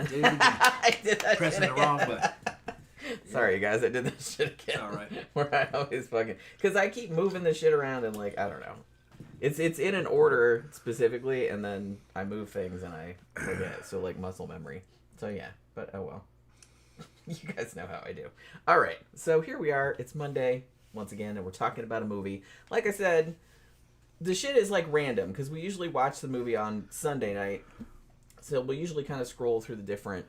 did it again. I did that Pressing shit the again. wrong button. Sorry, guys, I did that shit again. All right. Where I always fucking... Because I keep moving the shit around and, like, I don't know. It's in an order specifically, and then I move things and I forget. So, like, muscle memory. So, yeah. But, oh well. You guys know how I do. All right. So, here we are. It's Monday, once again, and we're talking about a movie. Like I said, the shit is, like, random, because we usually watch the movie on Sunday night. So, we'll usually kind of scroll through the different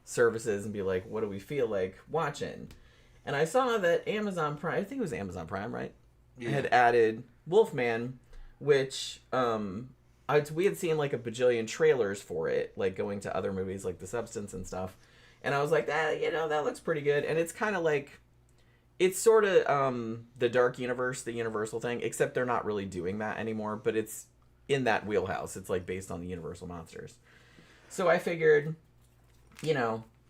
services and be like, what do we feel like watching? And I saw that Amazon Prime, I think it was Amazon Prime, right? Yeah. Had added Wolfman, which we had seen like a bajillion trailers for it, like going to other movies like The Substance and stuff. And I was like, that looks pretty good. And it's kind of like, it's sort of the Dark Universe, the Universal thing, except they're not really doing that anymore, but it's in that wheelhouse. It's like based on the Universal monsters. So I figured,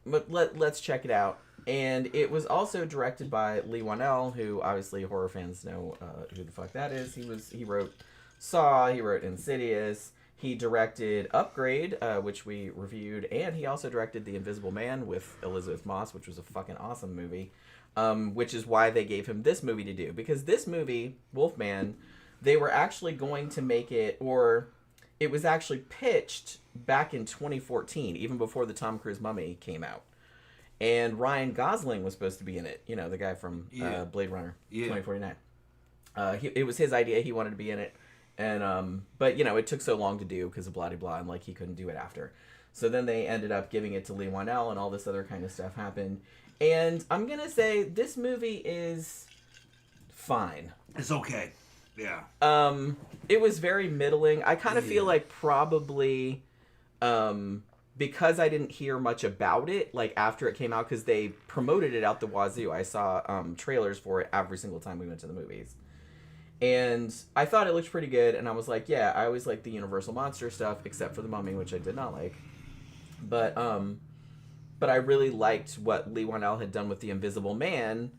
let's check it out. And it was also directed by Leigh Whannell, who obviously horror fans know who the fuck that is. He wrote Saw, he wrote Insidious, he directed Upgrade, which we reviewed, and he also directed The Invisible Man with Elizabeth Moss, which was a fucking awesome movie, which is why they gave him this movie to do. Because this movie, Wolfman, they were actually going to make it, or it was actually pitched back in 2014, even before the Tom Cruise Mummy came out. And Ryan Gosling was supposed to be in it, the guy from Blade Runner 2049. It was his idea. He wanted to be in it. And but it took so long to do because of blah blah, and like he couldn't do it after. So then they ended up giving it to Leigh Whannell, and all this other kind of stuff happened. And I'm gonna say this movie is fine. It's okay. Yeah. It was very middling. I kind of feel like probably because I didn't hear much about it like after it came out, because they promoted it out the wazoo. I saw trailers for it every single time we went to the movies. And I thought it looked pretty good, and I was like, yeah, I always like the Universal Monster stuff, except for the Mummy, which I did not like. But I really liked what Leigh Whannell had done with The Invisible Man,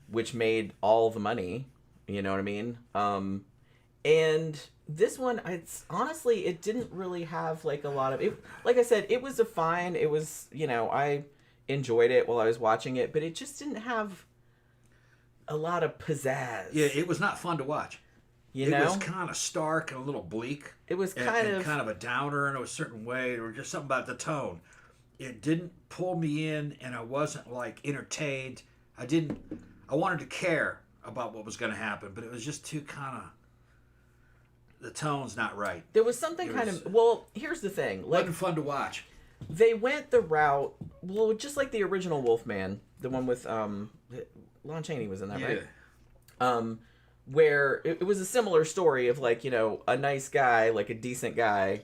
which made all the money, you know what I mean? And this one, honestly, it didn't really have, like, a lot of... It, like I said, it was fine. It was, I enjoyed it while I was watching it, but it just didn't have a lot of pizzazz. Yeah, it was not fun to watch. It was kind of stark and a little bleak. It was kind of a downer in a certain way, or just something about the tone. It didn't pull me in, and I wasn't like entertained. I wanted to care about what was going to happen, but it was just too kind of, the tone's not right. There was something well, here's the thing. Like, wasn't fun to watch. They went the route, well, just like the original Wolfman, the one with Lon Chaney was in that, right? Where it was a similar story of like, a nice guy, like a decent guy,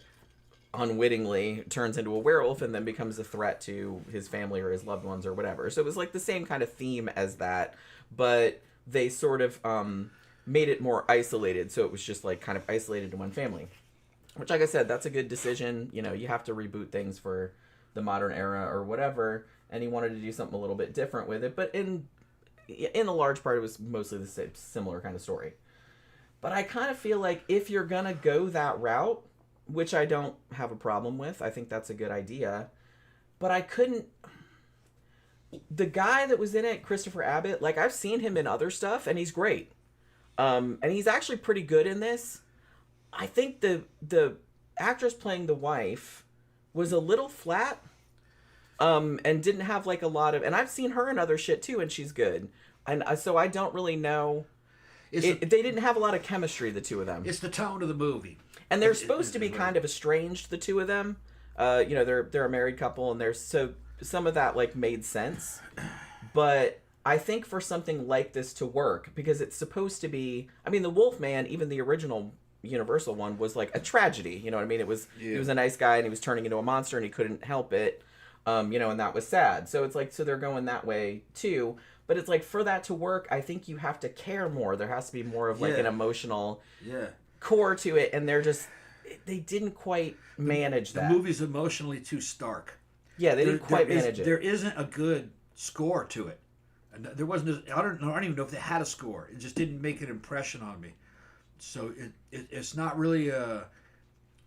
unwittingly turns into a werewolf and then becomes a threat to his family or his loved ones or whatever. So it was like the same kind of theme as that, but they sort of made it more isolated. So it was just like kind of isolated to one family, which, like I said, that's a good decision. You have to reboot things for the modern era or whatever. And he wanted to do something a little bit different with it, but in a large part, it was mostly the same, similar kind of story. But I kind of feel like if you're going to go that route, which I don't have a problem with, I think that's a good idea. But I couldn't... The guy that was in it, Christopher Abbott, like, I've seen him in other stuff, and he's great. And he's actually pretty good in this. I think the actress playing the wife was a little flat. And didn't have like a lot of, and I've seen her in other shit too, and she's good, and so I don't really know. They didn't have a lot of chemistry, the two of them. It's the tone of the movie, and they're supposed to be kind of estranged, the two of them. They're a married couple, and so some of that like made sense, but I think for something like this to work, because it's supposed to be, I mean, the Wolfman, even the original Universal one, was like a tragedy. You know what I mean? He was a nice guy, and he was turning into a monster, and he couldn't help it. And that was sad. So it's like, so they're going that way too. But it's like, for that to work, I think you have to care more. There has to be more of like an emotional core to it. And they didn't quite manage that. The movie's emotionally too stark. Yeah, they didn't quite manage it. There isn't a good score to it. There wasn't. I don't even know if they had a score. It just didn't make an impression on me. So it's not really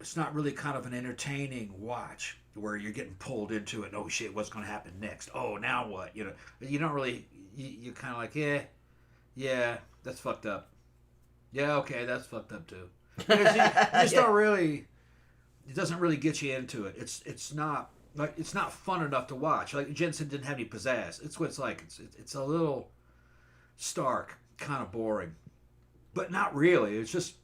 it's not really kind of an entertaining watch where you're getting pulled into it. Oh shit, what's going to happen next? Oh, now what? You know, you don't really. You're kind of like, yeah, that's fucked up. Yeah, okay, that's fucked up too. Because you just don't really. It doesn't really get you into it. It's not fun enough to watch. Like Jensen didn't have any pizzazz. It's what it's like. It's a little stark, kind of boring, but not really. It's just.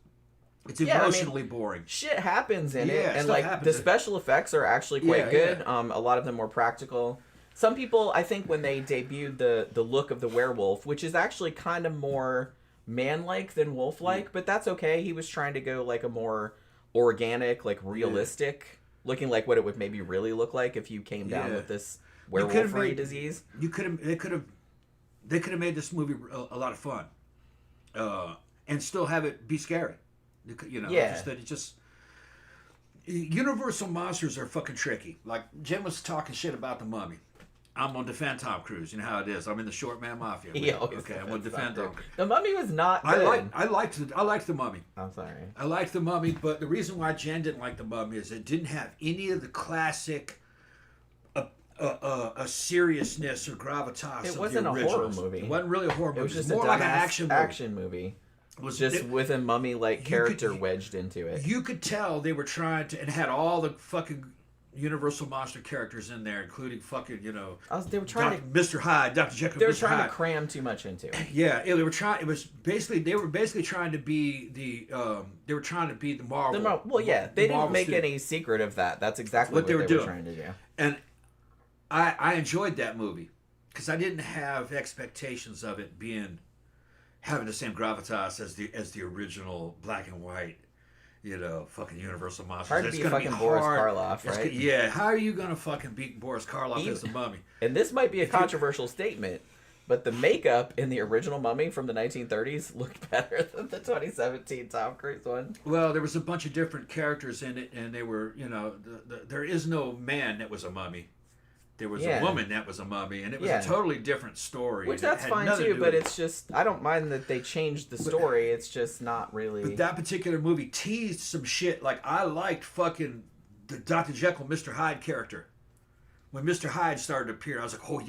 It's emotionally boring. Shit happens in it, and stuff like happens. the special effects are actually quite good. Yeah. A lot of them more practical. Some people, I think, when they debuted the look of the werewolf, which is actually kind of more man-like than wolf-like, but that's okay. He was trying to go like a more organic, like realistic, looking like what it would maybe really look like if you came down with this werewolfery disease. They could have made this movie a lot of fun, and still have it be scary. You know, Universal monsters are fucking tricky. Like Jim was talking shit about the Mummy. I'm gonna defend Tom Cruise. You know how it is. I'm in the short man mafia. Okay, I'm gonna defend him. The Mummy was not good. I liked the Mummy. I'm sorry. I liked the Mummy, but the reason why Jen didn't like the Mummy is it didn't have any of the classic a seriousness or gravitas. It wasn't a horror movie. It wasn't really a horror movie. It was just more like an action movie. With a mummy-like character wedged into it. You could tell they were trying to, and had all the fucking Universal monster characters in there, including fucking, they were trying Mr. Hyde, Dr. Jekyll, They were Mr. trying Hyde. to cram too much into it. Yeah, they were trying. They were basically trying to be the. They were trying to be the Marvel. They didn't make any secret of that. That's exactly what they were trying to do. And I enjoyed that movie because I didn't have expectations of it having the same gravitas as the original black and white, fucking Universal monsters. Hard to beat fucking Boris Karloff, right? How are you gonna fucking beat Boris Karloff as the Mummy? And this might be a controversial statement, but the makeup in the original Mummy from the 1930s looked better than the 2017 Tom Cruise one. Well, there was a bunch of different characters in it, and they were, there is no man that was a mummy. There was a woman that was a mummy, and it was a totally different story. Which that's fine too, but it's just, I don't mind that they changed the story. It's just not really. But that particular movie teased some shit. Like, I liked fucking the Dr. Jekyll, Mr. Hyde character. When Mr. Hyde started to appear, I was like, oh,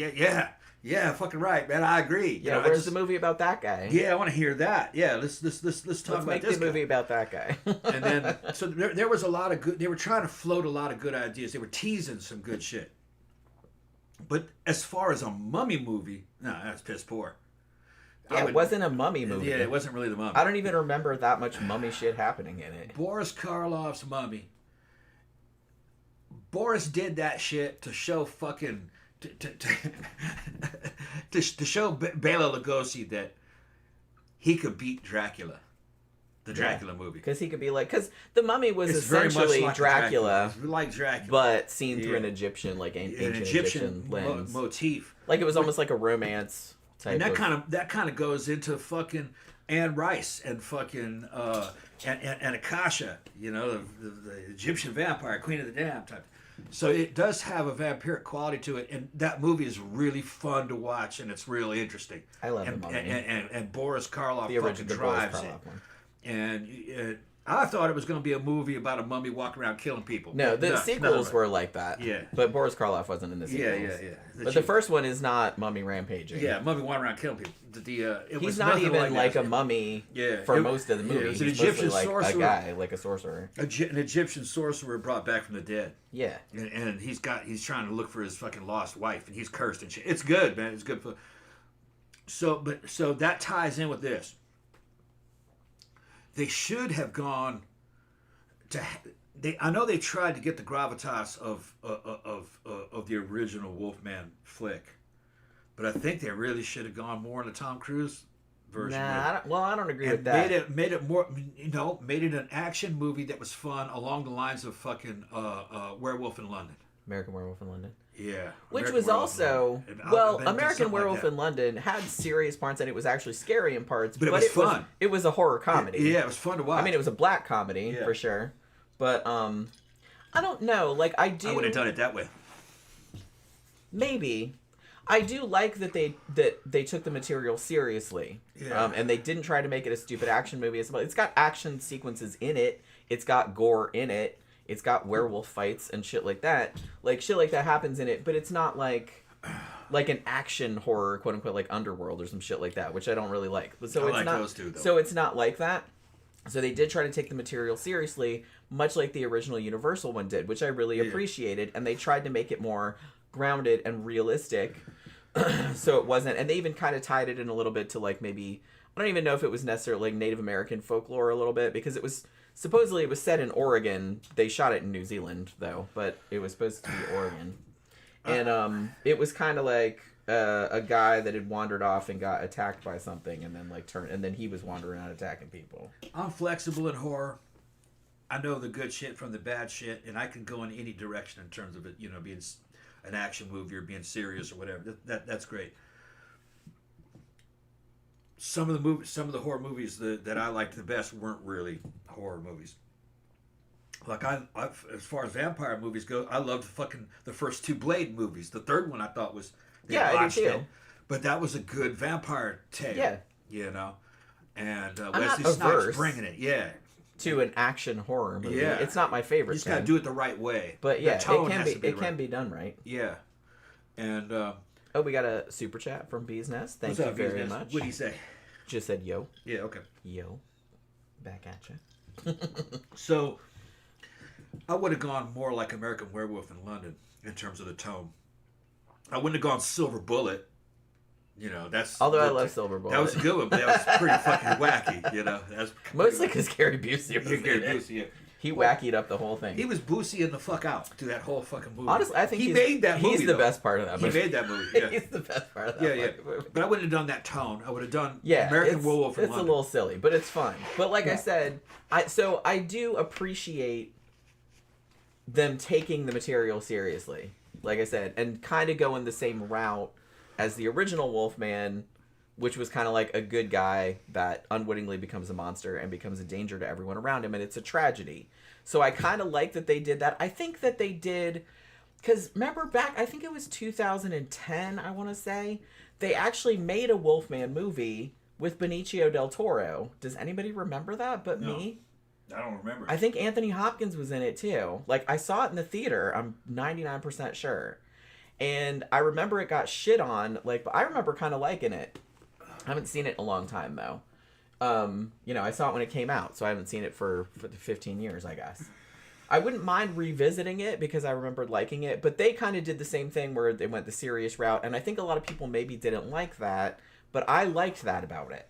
yeah, fucking right, man. I agree. Yeah, where's the movie about that guy? Yeah, I want to hear that. Yeah, let's talk about this guy. Let's make the movie about that guy. And then, so there was a lot of good, they were trying to float a lot of good ideas. They were teasing some good shit. But as far as a mummy movie, no, that's piss poor. Yeah, it wasn't a mummy movie. Yeah, it wasn't really the Mummy. I don't even remember that much mummy shit happening in it. Boris Karloff's Mummy. Boris did that shit to show fucking to show Bela Lugosi that he could beat Dracula. The Dracula movie. Because he could be like, because the Mummy was essentially like Dracula, like Dracula, but seen through an Egyptian, like ancient Egyptian lens. Motif. Like it was almost like a romance type. And that kind of goes into fucking Anne Rice and fucking and Akasha, the Egyptian vampire, Queen of the Damned type. So it does have a vampiric quality to it, and that movie is really fun to watch, and it's really interesting. I love the Mummy. And Boris Karloff the fucking drives Boris it. Karloff one. And I thought it was going to be a movie about a mummy walking around killing people. No, the sequels were like that. Yeah. But Boris Karloff wasn't in the sequels. Yeah. But the first one is not mummy rampaging. Yeah, mummy walking around killing people. He's not even like a mummy for most of the movie. Yeah, it was an He's Egyptian like sorcerer. a guy, like a sorcerer. An Egyptian sorcerer brought back from the dead. Yeah. And he's trying to look for his fucking lost wife, and he's cursed and shit. It's good, man. It's good. So that ties in with this. They should have gone to. I know they tried to get the gravitas of the original Wolfman flick, but I think they really should have gone more in the Tom Cruise version. Nah, I don't agree with that. Made it more, made it an action movie that was fun along the lines of fucking Werewolf in London. American Werewolf in London. Yeah. Which was also, American Werewolf in London had serious parts and it was actually scary in parts. But it was fun. It was a horror comedy. Yeah, it was fun to watch. I mean, it was a black comedy for sure. But, I don't know. Like, I would have done it that way. Maybe. I do like that they took the material seriously, and they didn't try to make it a stupid action movie. It's got action sequences in it. It's got gore in it. It's got werewolf fights and shit like that. Like shit like that happens in it, but it's not like an action horror, quote unquote, like Underworld or some shit like that, which I don't really like. But so I it's like not those two, though. So it's not like that. So they did try to take the material seriously, much like the original Universal one did, which I really appreciated, and they tried to make it more grounded and realistic. So it wasn't, and they even kind of tied it in a little bit to like maybe, I don't even know if it was necessarily like Native American folklore a little bit, because it was supposedly it was set in Oregon. They shot it in New Zealand though, but it was supposed to be Oregon. And it was kind of like a guy that had wandered off and got attacked by something, and then like turned, and then he was wandering out attacking people. I'm flexible in horror. I know the good shit from the bad shit, and I can go in any direction in terms of it, you know, being an action movie or being serious or whatever. That's great. Some of the horror movies that I liked the best weren't really horror movies. Like I as far as vampire movies go, I loved the first two Blade movies. The third one I thought was I did too. But that was a good vampire tale. Yeah, you know, and I'm Wesley not Snipes averse bringing it. Yeah. To an action horror movie. Yeah. It's not my favorite. You just gotta do it the right way. But yeah, it can be done right. Yeah. And oh, we got a super chat from Bee's Nest. Thank you very much. What did he say? Just said yo. Yeah, okay. Yo. Back at you. So I would have gone more like American Werewolf in London in terms of the tone. I wouldn't have gone Silver Bullet. You know, that's... Although I love Silver Bullet. That was a good one, but that was pretty fucking wacky, you know. That's mostly because Gary Busey was in Gary it. Busey, yeah. He wackied up the whole thing. He was Busey-ing the fuck out through that whole fucking movie. Honestly, I think he made that movie, he's the best part of that movie. He made that movie, yeah. He's the best part of that movie. But I wouldn't have done that tone. I would have done American Werewolf in London. It's a little silly, but it's fun. But like I said, I do appreciate them taking the material seriously, like I said, and kind of going the same route as the original Wolfman, which was kind of like a good guy that unwittingly becomes a monster and becomes a danger to everyone around him, and it's a tragedy. So I kind of like that they did that. I think that they did, because remember back, I think it was 2010, I want to say, they actually made a Wolfman movie with Benicio del Toro. Does anybody remember that but me? I don't remember. I think Anthony Hopkins was in it too. Like, I saw it in the theater, I'm 99% sure. And I remember it got shit on, like, but I remember kind of liking it. I haven't seen it in a long time, though. You know, I saw it when it came out, so I haven't seen it for 15 years, I guess. I wouldn't mind revisiting it because I remembered liking it, but they kind of did the same thing where they went the serious route, and I think a lot of people maybe didn't like that, but I liked that about it.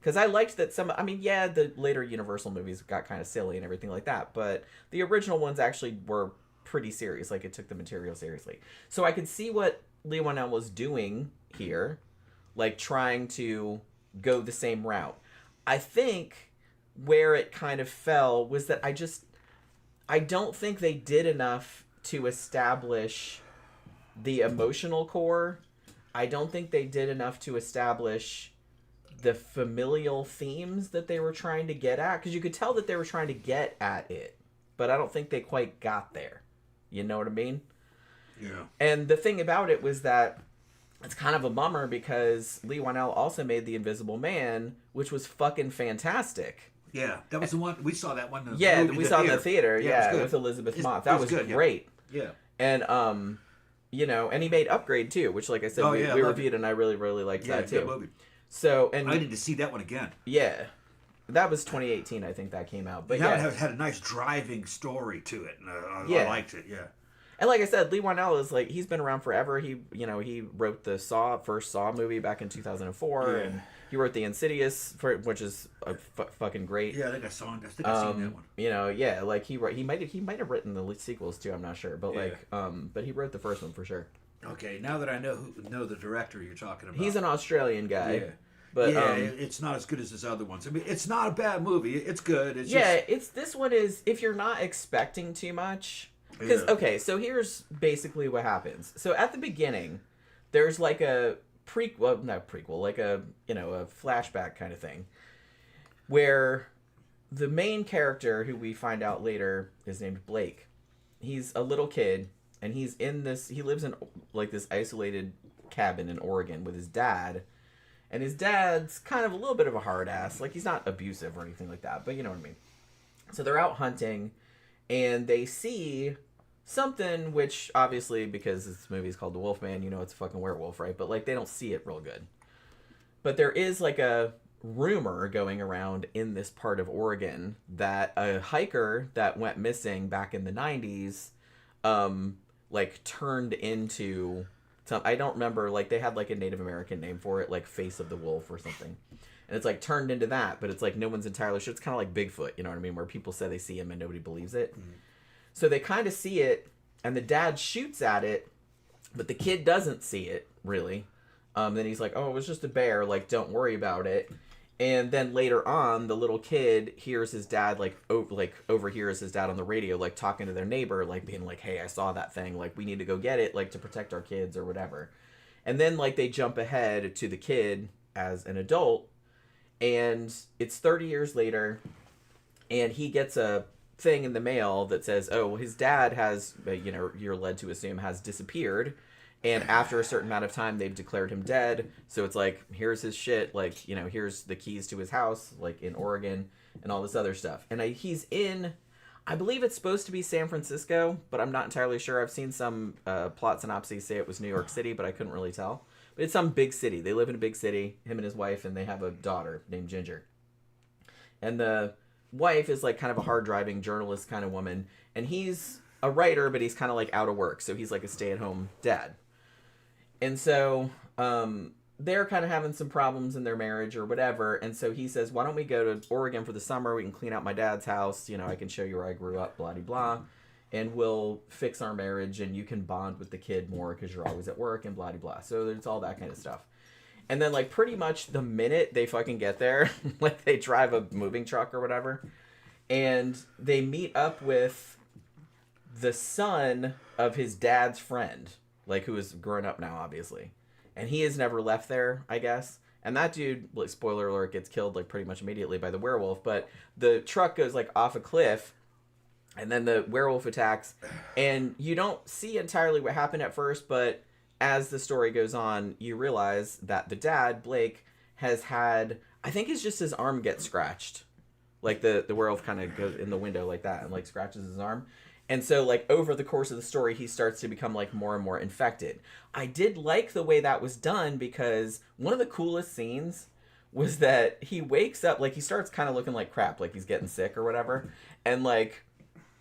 Because I liked that the later Universal movies got kind of silly and everything like that, but the original ones actually were pretty serious, like it took the material seriously. So I could see what Leigh Whannell was doing here, like trying to go the same route. I think where it kind of fell was that I don't think they did enough to establish the emotional core. I don't think they did enough to establish the familial themes that they were trying to get at, because you could tell that they were trying to get at it, but I don't think they quite got there. You know what I mean? Yeah. And the thing about it was that it's kind of a bummer because Leigh Whannell also made The Invisible Man, which was fucking fantastic. Yeah, that was the one we saw. That one. We saw in the theater. Yeah, with Elizabeth Moss. That was good, great. Yeah. And you know, and he made Upgrade too, which, like I said, we reviewed, and I really, really liked that too. Good movie. So, and I need to see that one again. Yeah, that was 2018, I think that came out. But it had a nice driving story to it, and I liked it. Yeah. And like I said, Leigh Whannell is he's been around forever. He wrote the first Saw movie back in 2004, and he wrote the Insidious, which is fucking great. Yeah, I think I saw it. I think I've seen that one. You know, yeah, like he might have written the sequels too. I'm not sure, but but he wrote the first one for sure. Okay, now that I know the director you're talking about, he's an Australian guy. Yeah. But it's not as good as his other ones. I mean, it's not a bad movie. It's good. This one is, if you're not expecting too much. Because, okay, so here's basically what happens. So at the beginning, there's like a like a flashback kind of thing, where the main character, who we find out later is named Blake. He's a little kid, and he lives in like this isolated cabin in Oregon with his dad. And his dad's kind of a little bit of a hard ass. Like, he's not abusive or anything like that, but you know what I mean. So they're out hunting, and they see something, which obviously, because this movie is called The Wolfman, you know it's a fucking werewolf, right? But, like, they don't see it real good. But there is, like, a rumor going around in this part of Oregon that a hiker that went missing back in the 90s, like, turned into... I don't remember, like, they had, like, a Native American name for it, like, Face of the Wolf or something. And it's, like, turned into that, but it's, like, no one's entirely sure. It's kind of like Bigfoot, you know what I mean? Where people say they see him and nobody believes it. Mm-hmm. So they kind of see it, and the dad shoots at it, but the kid doesn't see it, really. Then he's like, oh, it was just a bear, like, don't worry about it. And then later on, the little kid hears his dad, overhears his dad on the radio, like, talking to their neighbor, like, being like, hey, I saw that thing, like, we need to go get it, like, to protect our kids or whatever. And then, like, they jump ahead to the kid as an adult, and it's 30 years later, and he gets a thing in the mail that says, oh, his dad has, you know, you're led to assume, has disappeared. And after a certain amount of time, they've declared him dead. So it's like, here's his shit. Like, you know, here's the keys to his house, like in Oregon and all this other stuff. And he's in, I believe it's supposed to be San Francisco, but I'm not entirely sure. I've seen some plot synopses say it was New York City, but I couldn't really tell. But it's some big city. They live in a big city, him and his wife, and they have a daughter named Ginger. And the wife is like kind of a hard-driving journalist kind of woman. And he's a writer, but he's kind of like out of work. So he's like a stay-at-home dad. And so they're kind of having some problems in their marriage or whatever. And so he says, why don't we go to Oregon for the summer? We can clean out my dad's house. You know, I can show you where I grew up, blah, blah, blah. And we'll fix our marriage and you can bond with the kid more because you're always at work and blah, blah, blah. So there's all that kind of stuff. And then, like, pretty much the minute they fucking get there, like, they drive a moving truck or whatever, and they meet up with the son of his dad's friend. Like, who is grown up now, obviously. And he has never left there, I guess. And that dude, like, spoiler alert, gets killed, like, pretty much immediately by the werewolf. But the truck goes, like, off a cliff. And then the werewolf attacks. And you don't see entirely what happened at first. But as the story goes on, you realize that the dad, Blake, has had... I think it's just his arm gets scratched. Like, the werewolf kind of goes in the window like that and, like, scratches his arm. And so, like, over the course of the story, he starts to become, like, more and more infected. I did like the way that was done because one of the coolest scenes was that he wakes up, like, he starts kind of looking like crap, like he's getting sick or whatever. And, like,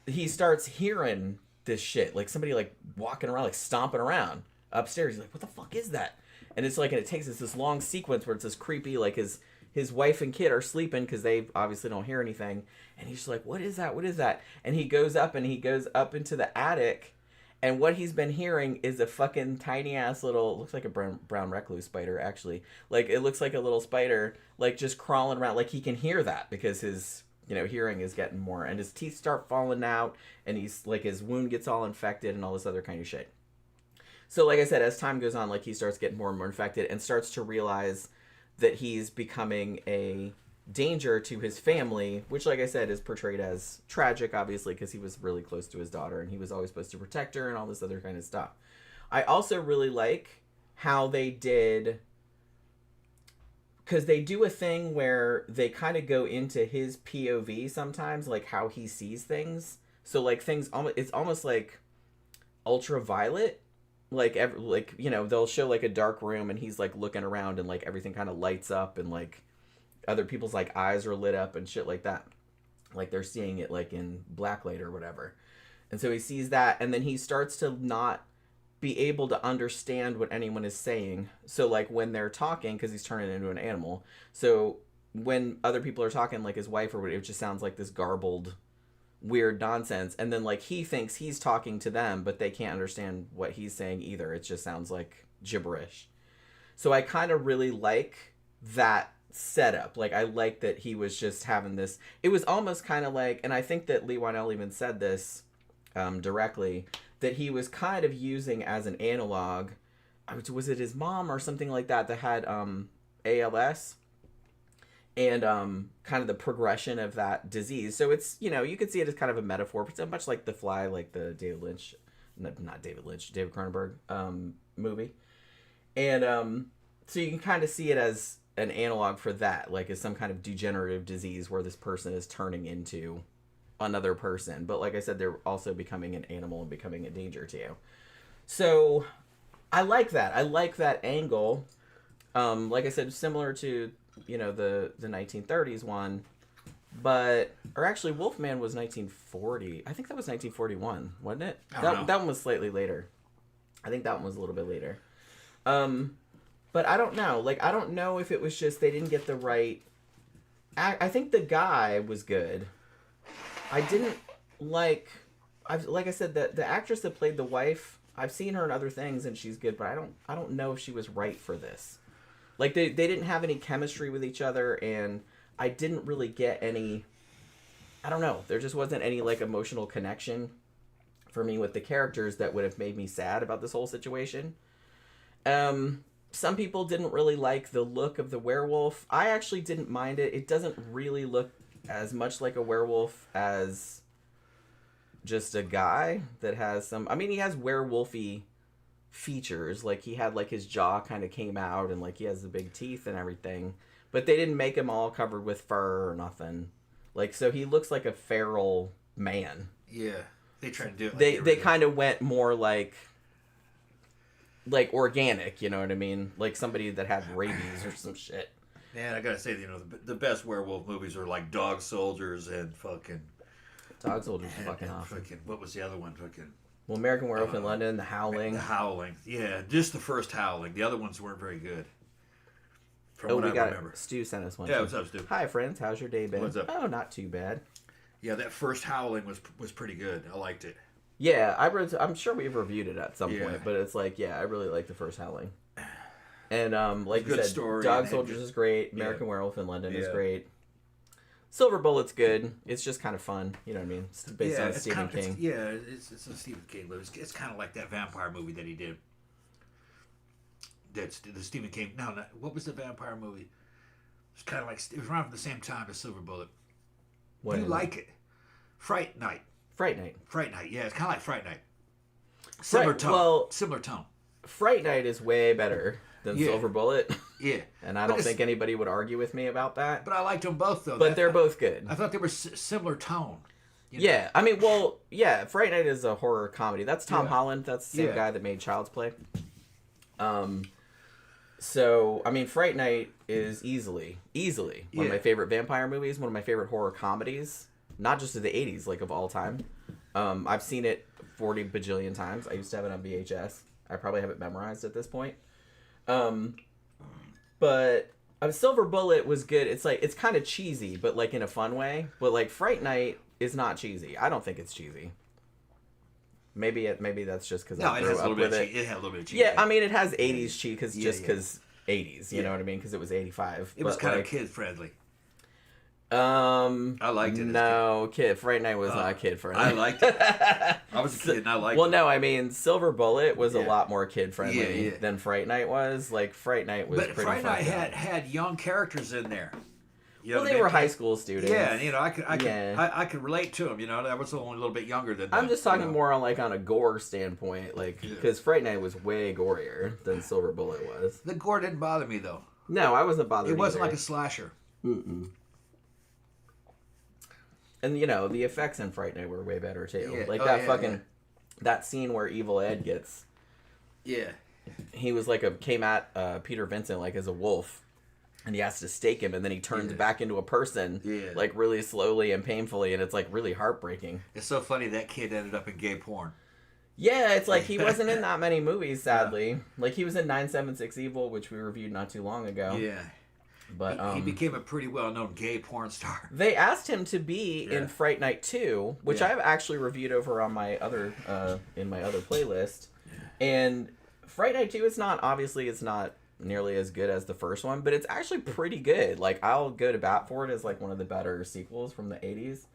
he starts hearing this shit, like somebody, like, walking around, like, stomping around upstairs. He's like, what the fuck is that? And it's like, and it takes us this long sequence where it's this creepy, like, his wife and kid are sleeping because they obviously don't hear anything. And he's just like, what is that? What is that? And he goes up into the attic. And what he's been hearing is a fucking tiny ass little, looks like a brown recluse spider, actually. Like, it looks like a little spider, like, just crawling around. Like, he can hear that because his, you know, hearing is getting more. And his teeth start falling out. And he's, like, his wound gets all infected and all this other kind of shit. So, like I said, as time goes on, like, he starts getting more and more infected and starts to realize that he's becoming a danger to his family, which, like I said, is portrayed as tragic, obviously, because he was really close to his daughter and he was always supposed to protect her and all this other kind of stuff. I also really like how they did, because they do a thing where they kind of go into his POV sometimes, like how he sees things. So, like, things, it's almost like ultraviolet. Like, you know, they'll show, like, a dark room and he's, like, looking around and, like, everything kind of lights up and, like, other people's, like, eyes are lit up and shit like that. Like, they're seeing it, like, in blacklight or whatever. And so he sees that, and then he starts to not be able to understand what anyone is saying. So, like, when they're talking, because he's turning into an animal, so when other people are talking, like his wife or whatever, it just sounds like this garbled, weird nonsense. And then, like, he thinks he's talking to them, but they can't understand what he's saying either. It just sounds like gibberish. So I kind of really like that setup. Like, I like that he was just having this, it was almost kind of like, and I think that Leigh Whannell even said this directly, that he was kind of using as an analog, was it his mom or something like that had ALS, and kind of the progression of that disease. So it's, you know, you could see it as kind of a metaphor, but much like The Fly, like the David Cronenberg movie. And so you can kind of see it as an analog for that, like as some kind of degenerative disease where this person is turning into another person. But like I said, they're also becoming an animal and becoming a danger to you. So I like that. I like that angle. Like I said, similar to, the 1930s one. But, or actually, Wolfman was 1940. I think that was 1941, wasn't it? That one was slightly later. I think that one was a little bit later. But I don't know. Like, I don't know if it was just they didn't get the right... I think the guy was good. I didn't like... Like I said, the actress that played the wife, I've seen her in other things and she's good, but I don't know if she was right for this. Like, they didn't have any chemistry with each other, and I didn't really get any... I don't know. There just wasn't any, like, emotional connection for me with the characters that would have made me sad about this whole situation. Some people didn't really like the look of the werewolf. I actually didn't mind it. It doesn't really look as much like a werewolf as just a guy that has some... I mean, he has werewolfy features. Like, he had, like, his jaw kind of came out, and, like, he has the big teeth and everything. But they didn't make him all covered with fur or nothing. Like, so he looks like a feral man. Yeah. They tried to do it. They kind of went more like organic, you know what I mean? Like somebody that had rabies or some shit. Man, I gotta say, the best werewolf movies are like Dog Soldiers and fucking... Dog Soldiers are fucking awesome. What was the other one? Fucking... Well, American Werewolf in London, The Howling. The Howling. Yeah, just the first Howling. The other ones weren't very good. From what I remember. Stu sent us one. Yeah, what's up, Stu? Hi, friends. How's your day been? What's up? Oh, not too bad. Yeah, that first Howling was pretty good. I liked it. Yeah, I'm sure we've reviewed it at some point, but it's like, yeah, I really like the first Howling. And like you said, story, Dog Soldiers is great. American Werewolf in London is great. Silver Bullet's good. It's just kind of fun. You know what I mean? It's based on Stephen King. It's a Stephen King movie. It's kind of like that vampire movie that he did. That's the Stephen King. No, what was the vampire movie? It's kind of like, it was around the same time as Silver Bullet. Do you like it? Fright Night. Fright Night. Yeah, it's kind of like Fright Night. Similar tone. Fright Night is way better than Silver Bullet. Yeah. And I don't think anybody would argue with me about that. But I liked them both, though. But they're both good. I thought they were similar tone. Yeah. I mean, Fright Night is a horror comedy. That's Tom Holland. That's the same guy that made Child's Play. So, I mean, Fright Night is easily one of my favorite vampire movies, one of my favorite horror comedies, not just of the 80s, like of all time. I've seen it 40 bajillion times. I used to have it on VHS. I probably have it memorized at this point. But Silver Bullet was good. It's like, it's kind of cheesy, but like in a fun way. But like Fright Night is not cheesy. I don't think it's cheesy. Maybe that's just because I grew up with it. It had a little bit of cheese. Yeah, I mean, it has 80s cheese because 80s, you know what I mean? Because it was 85. It was kind of kid-friendly. I liked it. No, Fright Night was not kid-friendly. I liked it. I was a kid and I liked it. Well, no, I mean, Silver Bullet was a lot more kid-friendly than Fright Night was. Like, Fright Night was pretty fun. But Fright Night had young characters in there. Well, they were high school students. Yeah, and I could relate to them. I was only a little bit younger than them. I'm just talking more on on a gore standpoint, like because Fright Night was way gorier than Silver Bullet was. The gore didn't bother me though. No, I wasn't bothered. It wasn't like a slasher. Mm-mm. And the effects in Fright Night were way better too. Yeah. That scene where Evil Ed gets. Yeah. He was came at Peter Vincent as a wolf. And he has to stake him, and then he turns back into a person, really slowly and painfully, and it's really heartbreaking. It's so funny that kid ended up in gay porn. Yeah, it's he wasn't in that many movies, sadly. Yeah. He was in 976 Evil, which we reviewed not too long ago. Yeah, but he became a pretty well-known gay porn star. They asked him to be in Fright Night 2, which I've actually reviewed over on my other in my other playlist. Yeah. And Fright Night 2 it's not nearly as good as the first one, but it's actually pretty good. I'll go to bat for it as one of the better sequels from the 80s.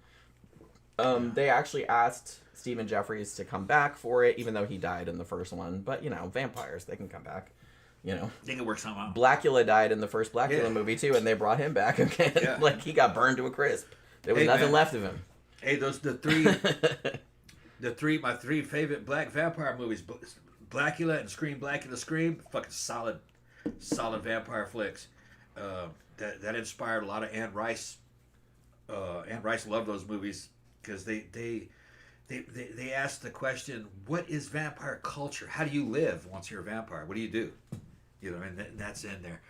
They actually asked Stephen Jeffries to come back for it, even though he died in the first one. But vampires, they can come back. They can work something out. Blackula died in the first Blackula movie too, and they brought him back again. Yeah. He got burned to a crisp. There was nothing left of him. Hey, my three favorite black vampire movies. Blackula and Blackula Scream, fucking solid vampire flicks. That inspired a lot of Anne Rice. Anne Rice loved those movies because they asked the question, what is vampire culture? How do you live once you're a vampire? What do you do? You know, and that's in there.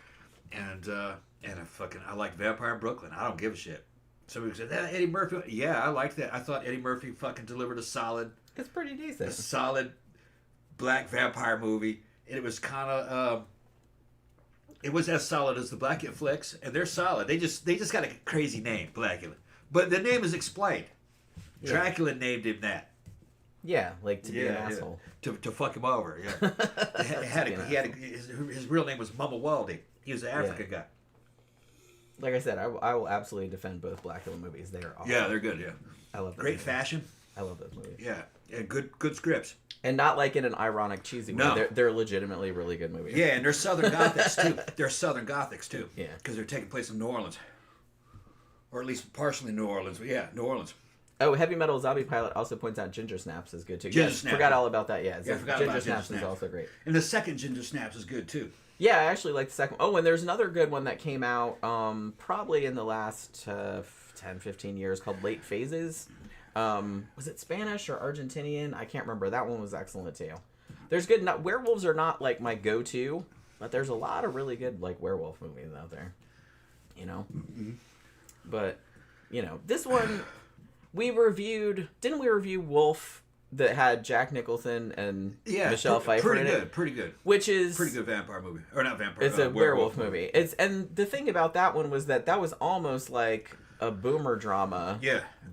And I like Vampire in Brooklyn. I don't give a shit. Somebody said, Eddie Murphy. Yeah, I liked that. I thought Eddie Murphy fucking delivered a solid. It's pretty decent. A solid black vampire movie. And it was kind of. It was as solid as the Blackula flicks, and they're solid. They just got a crazy name, Blackula. But the name is explained. Yeah. Dracula named him that. Yeah, like to be an asshole. To fuck him over, yeah. His real name was Mama Waldy. He was an African guy. Like I said, I will absolutely defend both Blackula movies. They are awesome. Yeah, they're good, yeah. I love them. Great fashion. I love those movies. Yeah, good scripts. And not like in an ironic, cheesy way. No. They're legitimately really good movies. Yeah, and they're Southern Gothics, too. Yeah. Because they're taking place in New Orleans. Or at least partially New Orleans. But yeah, New Orleans. Oh, Heavy Metal Zombie Pilot also points out Ginger Snaps is good, too. Ginger Snaps. Forgot all about that, yeah. Ginger Snaps is also great. And the second Ginger Snaps is good, too. Yeah, I actually like the second one. Oh, and there's another good one that came out probably in the last 10, 15 years called Late Phases. Was it Spanish or Argentinian? I can't remember. That one was excellent too. There's good. Werewolves are not like my go-to, but there's a lot of really good like werewolf movies out there. You know, but you know this one we reviewed. Didn't we review Wolf that had Jack Nicholson and Michelle Pfeiffer in it? Pretty good. Which is pretty good vampire movie, or not vampire? It's a werewolf movie. And the thing about that one was that was almost like a boomer drama,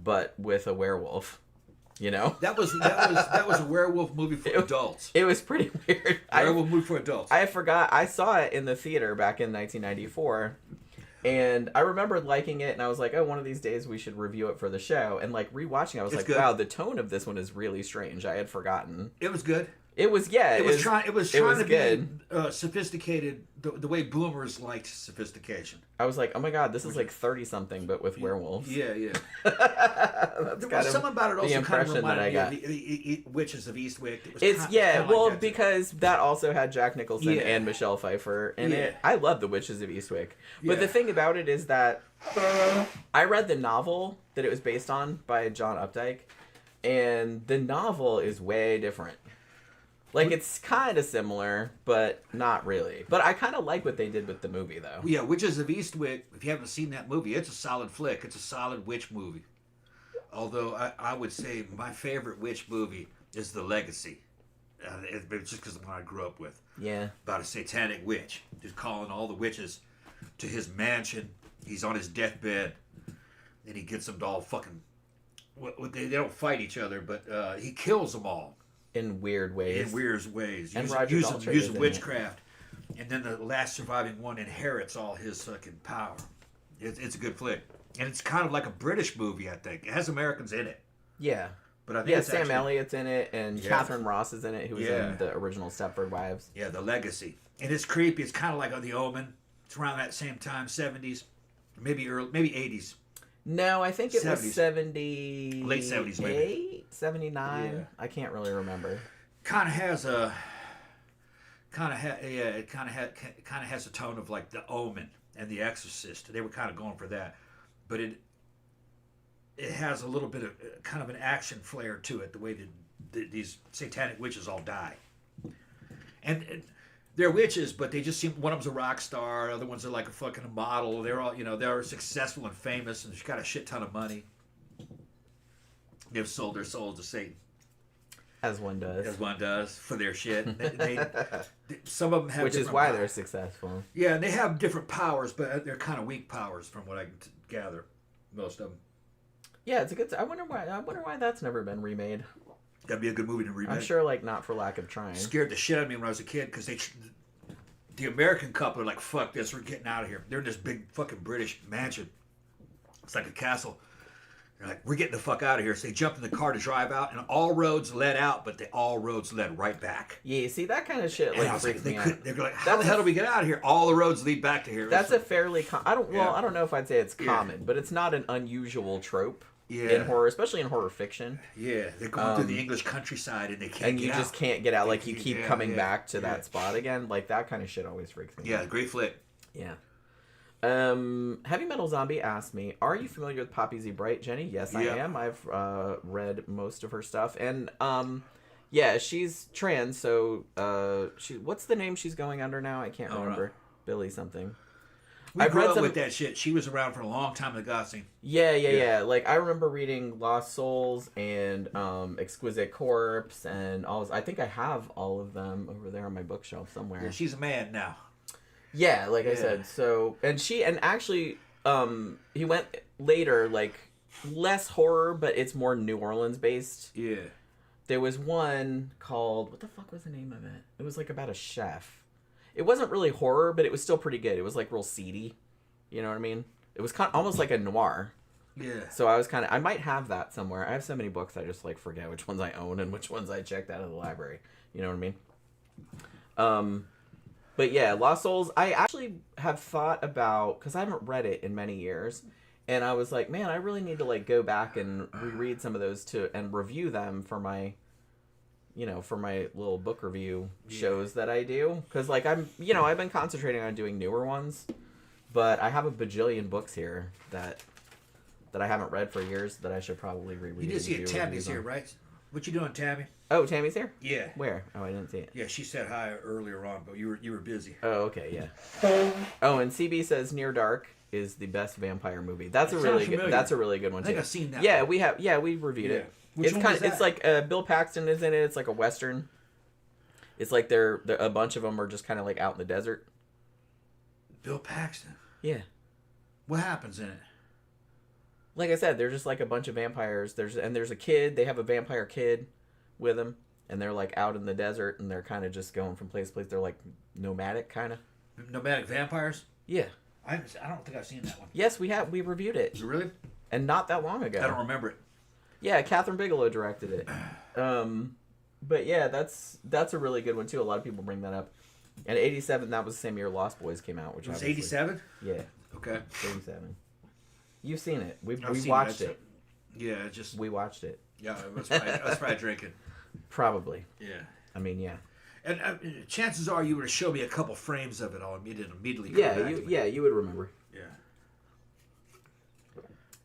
but with a werewolf. You know, that was a werewolf movie for adults. It was pretty weird. Werewolf movie for adults. I forgot. I saw it in the theater back in 1994, and I remembered liking it. And I was like, oh, one of these days we should review it for the show. And like rewatching, I was like, good. Wow, the tone of this one is really strange. I had forgotten. It was good. It was It was trying to good. Be sophisticated. The way boomers liked sophistication. I was like, oh my god, this is like 30-something, but with werewolves. Yeah. That's there was something about it also the impression kind of that I got. The Witches of Eastwick. Because that also had Jack Nicholson and Michelle Pfeiffer in it. I love the Witches of Eastwick, but the thing about it is that I read the novel that it was based on by John Updike, and the novel is way different. Like, it's kind of similar, but not really. But I kind of like what they did with the movie, though. Yeah, Witches of Eastwick, if you haven't seen that movie, it's a solid flick. It's a solid witch movie. Although, I would say my favorite witch movie is The Legacy. It's just because the one I grew up with. Yeah. About a satanic witch. Just calling all the witches to his mansion. He's on his deathbed. And he gets them to all fucking... They don't fight each other, but he kills them all. In weird ways. And using witchcraft. And then the last surviving one inherits all his fucking power. It's a good flick. And it's kind of like a British movie, I think. It has Americans in it. Yeah. But I think Sam Elliott's in it, and Catherine Ross is in it, who was in the original Stepford Wives. Yeah, The Legacy. And it's creepy. It's kind of like The Omen. It's around that same time, 70s. Maybe 80s. No, I think it was 70... Late 70s, maybe. 79? Yeah. I can't really remember. It kind of has a tone of like The Omen and The Exorcist. They were kind of going for that. But it has a little bit of kind of an action flair to it, the way that these satanic witches all die. And they're witches, but they just seem, one of them's a rock star, other ones are like a fucking model. They're all, they're successful and famous, and she's got a shit ton of money. They've sold their souls to Satan. As one does. For their shit. Some of them have Which is why they're successful. Yeah, and they have different powers, but they're kind of weak powers from what I can gather. Most of them. Yeah, it's a good... I wonder why that's never been remade. That'd be a good movie to remake. I'm sure, like, not for lack of trying. Scared the shit out of me when I was a kid, because the American couple are like, fuck this, we're getting out of here. They're in this big fucking British mansion. It's like a castle. They're like, we're getting the fuck out of here. So they jumped in the car to drive out, and all roads led out, but all roads led right back. Yeah, see, that kind of shit like freaks me out. They're like, how the hell do we get out of here? All the roads lead back to here. That's a fairly... I don't know if I'd say it's common, but it's not an unusual trope. in horror, especially in horror fiction. Yeah, they're going through the English countryside and they can't get out. And you just can't get out. Like, you keep coming back to that spot again. Like, that kind of shit always freaks me out. Yeah, great flick. Yeah. Heavy Metal Zombie asked me, are you familiar with Poppy Z. Bright, Jenny? Yes, I am. I've read most of her stuff. And, yeah, she's trans, so what's the name she's going under now? I can't remember. Know. Billy something. We grew up with that shit. She was around for a long time in the goth scene. Yeah. Like, I remember reading Lost Souls and Exquisite Corpse and all. I think I have all of them over there on my bookshelf somewhere. Yeah, she's a man now. Yeah, like I said. So, and actually, he went later, like, less horror, but it's more New Orleans based. Yeah. There was one called, what the fuck was the name of it? It was like about a chef. It wasn't really horror, but it was still pretty good. It was like real seedy. You know what I mean? It was kind of almost like a noir. Yeah. So I might have that somewhere. I have so many books I just like forget which ones I own and which ones I checked out of the library. You know what I mean? But yeah, Lost Souls, I actually have thought about, because I haven't read it in many years, and I was like, man, I really need to like go back and reread some of those and review them for my, for my little book review shows that I do. Because like I've been concentrating on doing newer ones, but I have a bajillion books here that I haven't read for years that I should probably reread. You did see Tammy's here, right? What you doing, Tammy? Oh, Tammy's here? Yeah. Where? Oh, I didn't see it. Yeah, she said hi earlier on, but you were busy. Oh, okay, yeah. Oh, and CB says Near Dark is the best vampire movie. That's a really good one too. I think I've seen that. Yeah, we reviewed it. Which one was that? It's like Bill Paxton is in it. It's like a western. It's like they're a bunch of them are just kind of like out in the desert. Bill Paxton. Yeah. What happens in it? Like I said, they're just like a bunch of vampires. There's a kid. They have a vampire kid with them, and they're like out in the desert, and they're kind of just going from place to place. They're like nomadic, kind of. Nomadic vampires? Yeah. I don't think I've seen that one. Yes, we have. We reviewed it. Really? And not that long ago. I don't remember it. Yeah, Catherine Bigelow directed it. But yeah, that's a really good one too. A lot of people bring that up. And 87, that was the same year Lost Boys came out. Which was 87? Yeah. Okay. 87. You've seen it. We watched it. Yeah, we watched it. Yeah, I was probably drinking. Probably. Yeah. I mean, yeah. And chances are you were to show me a couple frames of it, I'll immediately you would remember. Yeah.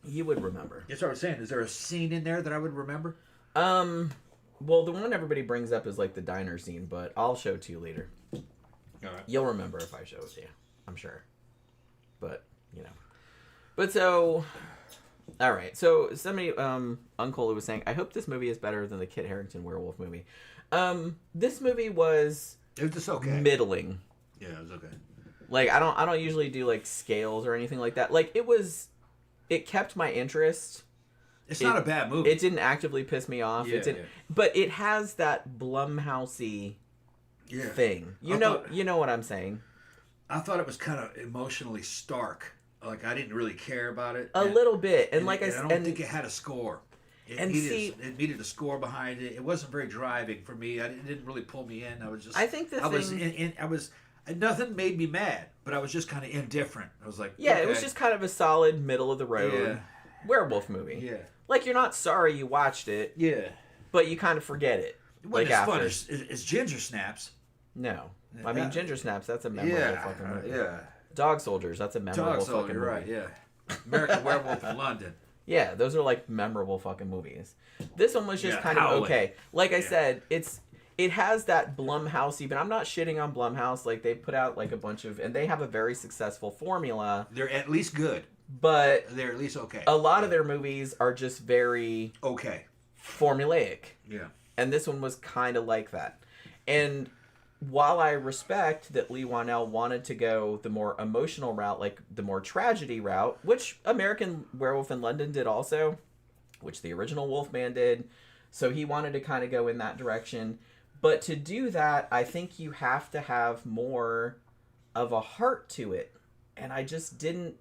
You would remember. That's what I was saying. Is there a scene in there that I would remember? Well, the one everybody brings up is like the diner scene, but I'll show it to you later. All right. You'll remember if I show it to you. I'm sure. But, But so... Alright, so somebody, Uncle was saying, I hope this movie is better than the Kit Harington werewolf movie. This movie was... It was just okay. Middling. Yeah, it was okay. Like, I don't usually do, like, scales or anything like that. Like, it kept my interest. It's not a bad movie. It didn't actively piss me off. Yeah, But it has that Blumhousey thing. You know what I'm saying. I thought it was kind of emotionally stark. Like, I didn't really care about it. A little bit. And like I don't think it had a score. It needed a score behind it. It wasn't very driving for me. It didn't really pull me in. I was just... nothing made me mad, but I was just kind of indifferent. I was like... Yeah, okay. It was just kind of a solid, middle-of-the-road werewolf movie. Yeah. Like, you're not sorry you watched it. Yeah. But you kind of forget it. It wasn't as fun as Ginger Snaps. No. I mean, Ginger Snaps, that's a memorable fucking movie. Yeah. Dog Soldiers, that's a memorable fucking movie. Right, yeah. American Werewolf in London. Yeah, those are like memorable fucking movies. This one was just kind of okay. Like I said, it has that Blumhousey, but I'm not shitting on Blumhouse. Like, they put out like a bunch of, and they have a very successful formula. They're at least good. But they're at least okay. A lot of their movies are just very formulaic. Yeah. And this one was kind of like that. And while I respect that Leigh Whannell wanted to go the more emotional route, like the more tragedy route, which American Werewolf in London did also, which the original Wolfman did, so he wanted to kind of go in that direction. But to do that, I think you have to have more of a heart to it. And I just didn't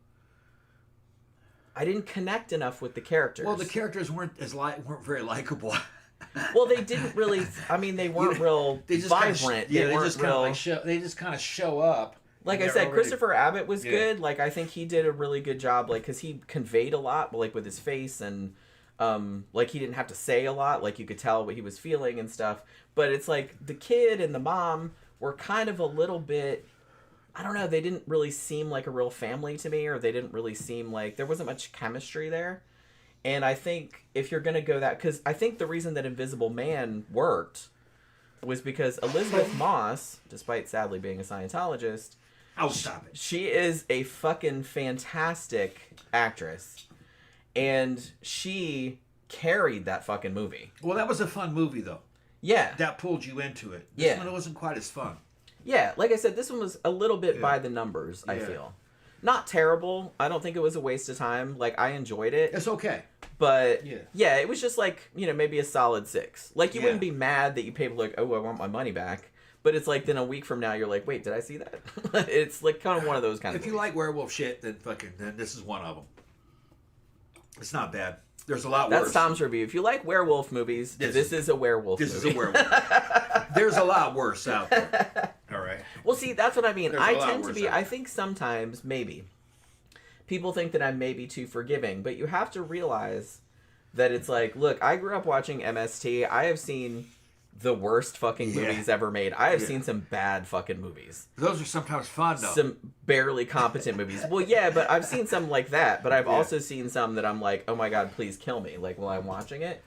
connect enough with the characters. Well, the characters weren't very likable. Well, they didn't really. I mean, they weren't real vibrant. They just kind of show up. Like I said, Christopher Abbott was good. Like, I think he did a really good job. Like, because he conveyed a lot, like with his face, and Like, he didn't have to say a lot. Like, you could tell what he was feeling and stuff. But it's like the kid and the mom were kind of a little bit... I don't know. They didn't really seem like a real family to me, or they didn't really seem like... There wasn't much chemistry there. And I think if you're going to go that... Because I think the reason that Invisible Man worked was because Elizabeth Moss, despite sadly being a Scientologist... Oh, stop it. She is a fucking fantastic actress. And she carried that fucking movie. Well, that was a fun movie, though. Yeah. That pulled you into it. This one wasn't quite as fun. Yeah, like I said, this one was a little bit by the numbers, I feel. Not terrible. I don't think it was a waste of time. Like, I enjoyed it. It's okay. But, yeah, it was just like, maybe a solid 6. Like, you wouldn't be mad that you paid, like, oh, I want my money back. But it's like, then a week from now, you're like, wait, did I see that? It's like kind of one of those kind of If you like werewolf shit, then this is one of them. It's not bad. There's a lot worse. That's Tom's review. If you like werewolf movies, this is a werewolf movie. This is a werewolf. There's a lot worse out there. All right. Well, see, that's what I mean. I tend to be, I think sometimes, maybe, people think that I'm maybe too forgiving, but you have to realize that it's like, look, I grew up watching MST. I have seen the worst fucking movies ever made. I have seen some bad fucking movies. Those are sometimes fun, though. Some barely competent movies. Well, yeah, but I've seen some like that, but I've also seen some that I'm like, oh my god, please kill me, like, while I'm watching it.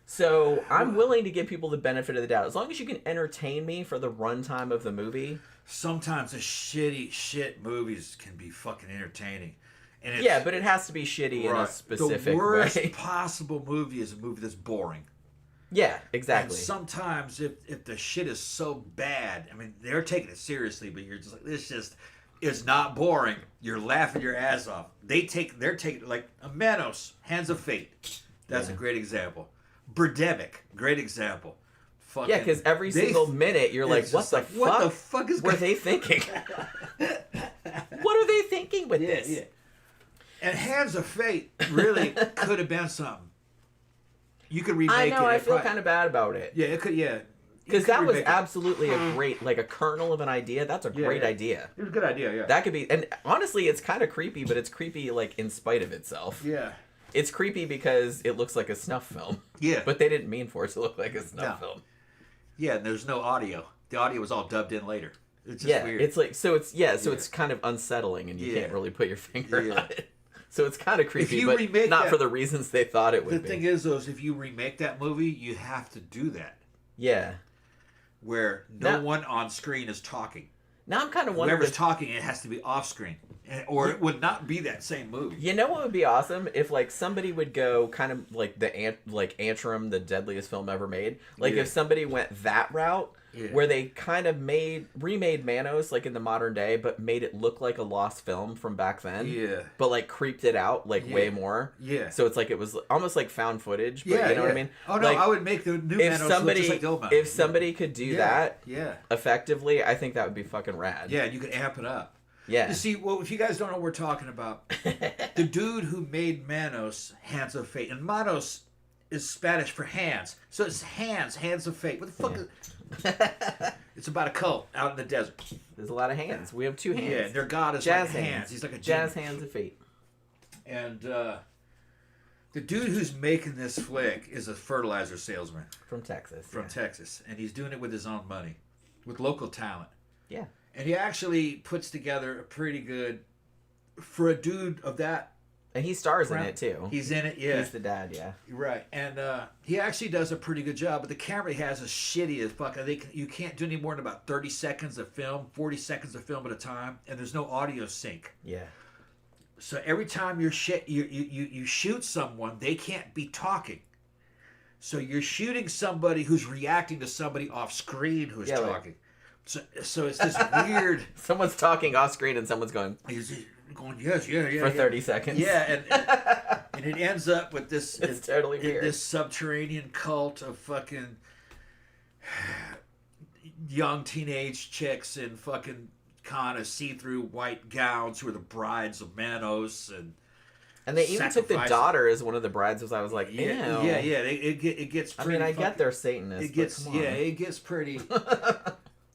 So, I'm willing to give people the benefit of the doubt. As long as you can entertain me for the runtime of the movie. Sometimes the shit movies can be fucking entertaining. And yeah, but it has to be shitty in a specific way. The worst possible movie is a movie that's boring. Yeah, exactly. And sometimes if the shit is so bad, I mean, they're taking it seriously, but you're just like, this just is not boring. You're laughing your ass off. They're taking it like Manos, Hands of Fate. That's a great example. Birdemic, great example. Fucking, yeah, because every single minute you're like, what the fuck were they thinking? What are they thinking with this? Yeah. And Hands of Fate really could have been something. You could remake it. I know, I feel kind of bad about it. Yeah, it could, yeah. Because that was absolutely a great, like a kernel of an idea. That's a great idea. It was a good idea, yeah. That could be, and honestly, it's kind of creepy, but it's creepy like in spite of itself. Yeah. It's creepy because it looks like a snuff film. Yeah. But they didn't mean for it to look like a snuff film. Yeah, and there's no audio. The audio was all dubbed in later. It's just weird. It's like, so it's kind of unsettling and you can't really put your finger on it. So it's kind of creepy, but not for the reasons they thought it would be. The thing is, though, is if you remake that movie, you have to do that. Yeah. Where no one on screen is talking. Now I'm kind of wondering... Whoever's talking, it has to be off screen. Or it would not be that same movie. You know what would be awesome? If, like, somebody would go kind of like Antrim, the deadliest film ever made. Like, if somebody went that route... Yeah. Where they kind of remade Manos like in the modern day, but made it look like a lost film from back then. Yeah. But like creeped it out like way more. Yeah. So it's like it was almost like found footage. But you know what I mean? Oh no, like, I would make the new Manos look just like the old Manos. If somebody could do that, effectively, I think that would be fucking rad. Yeah, you could amp it up. Yeah. You see, well, if you guys don't know what we're talking about, the dude who made Manos, Hands of Fate, and Manos is Spanish for hands, so it's Hands of Fate. What the fuck is? It's about a cult out in the desert. There's a lot of hands. We have 2 hands. Yeah, their god is jazz like hands. He's like a jazz hands of fate. And the dude who's making this flick is a fertilizer salesman from Texas. Texas, and he's doing it with his own money, with local talent. Yeah. And he actually puts together a pretty good for a dude of that. And he stars in it, too. He's in it, yeah. He's the dad, yeah. Right. And he actually does a pretty good job, but the camera he has is shitty as fuck. I think you can't do any more than about 30 seconds of film, 40 seconds of film at a time, and there's no audio sync. Yeah. So every time you shoot someone, they can't be talking. So you're shooting somebody who's reacting to somebody off screen who's talking. So it's this weird... Someone's talking off screen and someone's going... Going yes, for 30 seconds. Yeah, and it ends up with this. It's totally weird. This subterranean cult of fucking young teenage chicks in fucking kind of see-through white gowns who are the brides of Manos and they even took the daughter as one of the brides. As I was like, ew. Yeah. It gets. Pretty I mean, I get they're Satanists. It gets it gets pretty.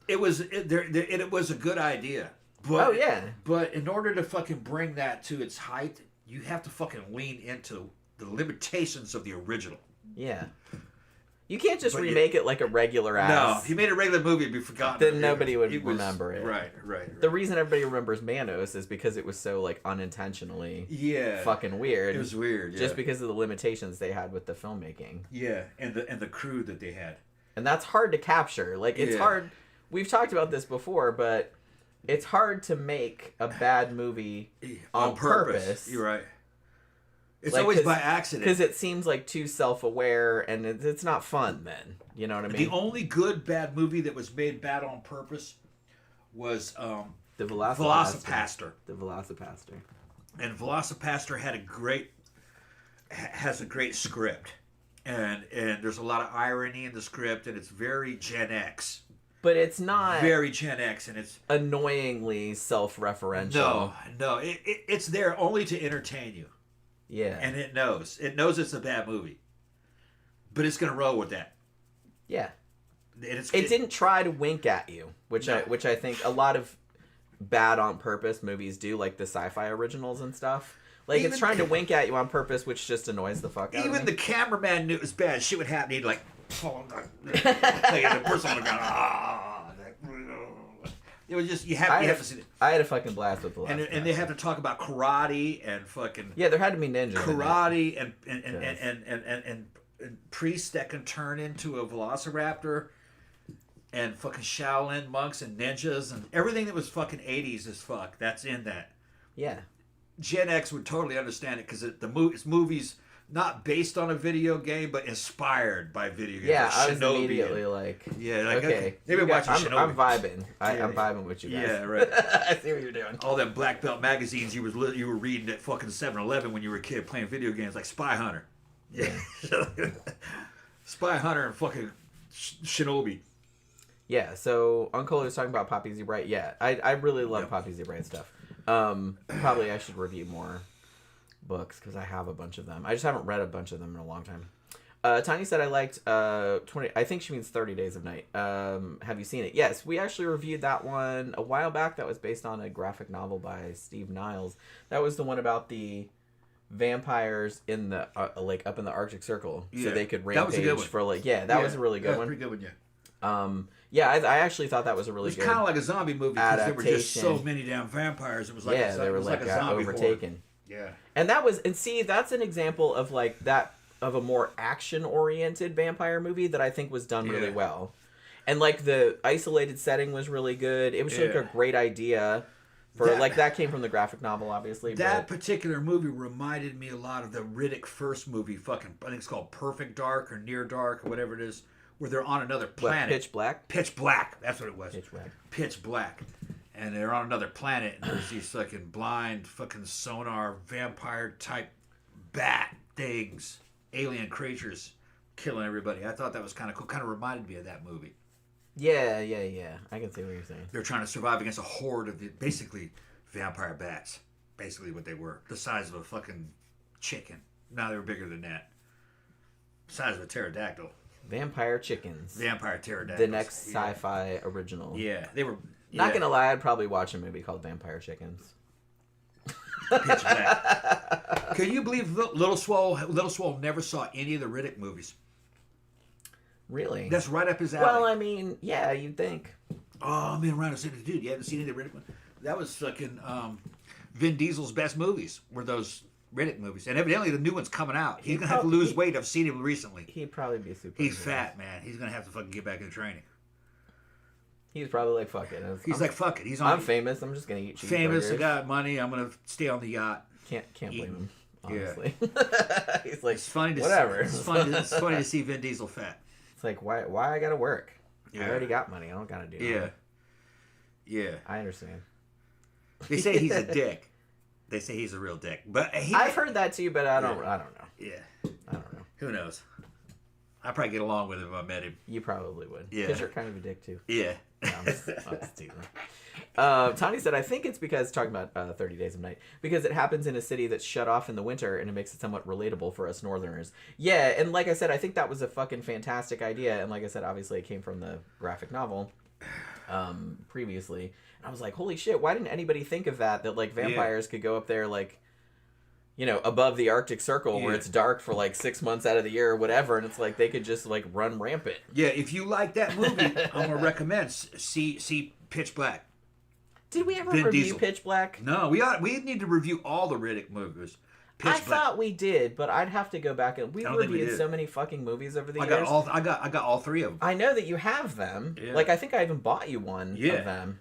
It was a good idea. But, But in order to fucking bring that to its height, you have to fucking lean into the limitations of the original. Yeah. You can't just remake it like a regular ass. No, if you made a regular movie, it'd be forgotten. Then nobody would remember it. Right. The reason everybody remembers Manos is because it was so like unintentionally fucking weird. It was weird, just because of the limitations they had with the filmmaking. Yeah, and the crew that they had. And that's hard to capture. Like it's hard. We've talked about this before, but it's hard to make a bad movie on purpose. You're right. It's like, always by accident. Because it seems like too self-aware, and it's not fun then. You know what I mean? The only good bad movie that was made bad on purpose was The Velocipaster. The Velocipaster. And Velocipaster has a great script. And there's a lot of irony in the script, and it's very Gen X. But it's not very Gen X, and it's annoyingly self-referential. No. It's there only to entertain you. Yeah. And it knows it's a bad movie. But it's going to roll with that. Yeah. It didn't try to wink at you, which I think a lot of bad on purpose movies do, like the sci-fi originals and stuff. Like, it's trying to wink at you on purpose, which just annoys the fuck out of me. Even the cameraman knew it was bad. Shit would happen. He'd like pull him like the person would go, it was just you have to see it. I had a fucking blast with the last and they have to talk about karate and fucking there had to be ninjas. Karate and priests that can turn into a velociraptor, and fucking Shaolin monks and ninjas and everything that was fucking 80s as fuck. That's in that. Yeah. Gen X would totally understand it because it's movies not based on a video game, but inspired by video games. Yeah, like I was immediately like, okay. Maybe watching Shinobi. I'm vibing. I'm vibing with you guys. Yeah, right. I see what you're doing. All them black belt magazines you were reading at fucking 7-Eleven when you were a kid playing video games, like Spy Hunter. Yeah. Spy Hunter and fucking Shinobi. Yeah, so Uncle was talking about Poppy Z. Bright. Yeah, I really love Poppy Z. Bright stuff. Probably I should review more books because I have a bunch of them. I just haven't read a bunch of them in a long time. Tiny said I liked 20. I think she means 30 Days of Night. Have you seen it? Yes, we actually reviewed that one a while back. That was based on a graphic novel by Steve Niles. That was the one about the vampires in the like up in the Arctic Circle, so they could rampage for like that was a really good one. Pretty good one, yeah. I actually thought that was a really good. It was kind of like a zombie movie because there were just so many damn vampires. It was like they were like a zombie overtaken. Horde. Yeah, and that's an example of like that of a more action oriented vampire movie that I think was done really well, and like the isolated setting was really good. It was like a great idea. That came from the graphic novel, obviously. That particular movie reminded me a lot of the Riddick first movie. I think it's called Perfect Dark or Near Dark or whatever it is, where they're on another planet. Pitch Black? Pitch Black. That's what it was. Pitch Black. Pitch Black. And they're on another planet, and there's these fucking blind, fucking sonar, vampire-type bat things, alien creatures killing everybody. I thought that was kind of cool. Kind of reminded me of that movie. Yeah. I can see what you're saying. They're trying to survive against a horde of basically vampire bats. Basically what they were. The size of a fucking chicken. No, they were bigger than that. The size of a pterodactyl. Vampire chickens. Vampire pterodactyls. The next sci-fi original. Yeah, they were... Not gonna lie, I'd probably watch a movie called Vampire Chickens. Pitch Black. Can you believe Little Swole never saw any of the Riddick movies? Really? That's right up his alley. Well, I mean, yeah, you'd think. Oh, man, Rhino said, dude, you haven't seen any of the Riddick movies? That was fucking Vin Diesel's best movies, were those Riddick movies. And evidently the new one's coming out. He's going to have to lose weight. I've seen him recently. He'd probably be super. He's fat, man. He's going to have to fucking get back into training. He's probably like, fuck it. He's like, fuck it. I'm famous. I'm just going to eat cheeseburgers. Famous, I got money. I'm going to stay on the yacht. Can't blame him, honestly. Yeah. He's like, it's funny to whatever. See, it's funny to see Vin Diesel fat. It's like, why I got to work? I already got money. I don't got to do nothing. Yeah. I understand. They say he's a dick. They say he's a real dick. But I've heard that too, but I don't know. Yeah. I don't know. Who knows? I'd probably get along with him if I met him. You probably would. Yeah. Because you're kind of a dick too. Yeah. No, I'm just teasing. Tony said, I think it's because, talking about 30 Days of Night, because it happens in a city that's shut off in the winter and it makes it somewhat relatable for us Northerners. Yeah, and like I said, I think that was a fucking fantastic idea. And like I said, obviously it came from the graphic novel previously. And I was like, holy shit, why didn't anybody think of that? That like vampires could go up there like above the Arctic Circle where Yeah. it's dark for like 6 months out of the year or whatever, and it's like they could just like run rampant. Yeah, if you like that movie, I'm gonna recommend see Pitch Black. Did we ever Vin review Diesel. Pitch Black? No, we need to review all the Riddick movies. Pitch I Black. thought we did, but I'd have to go back and we I don't think we reviewed did. so many fucking movies over the I years. got all three of them. I know that you have them. Yeah. Like I think I even bought you one of Yeah. them.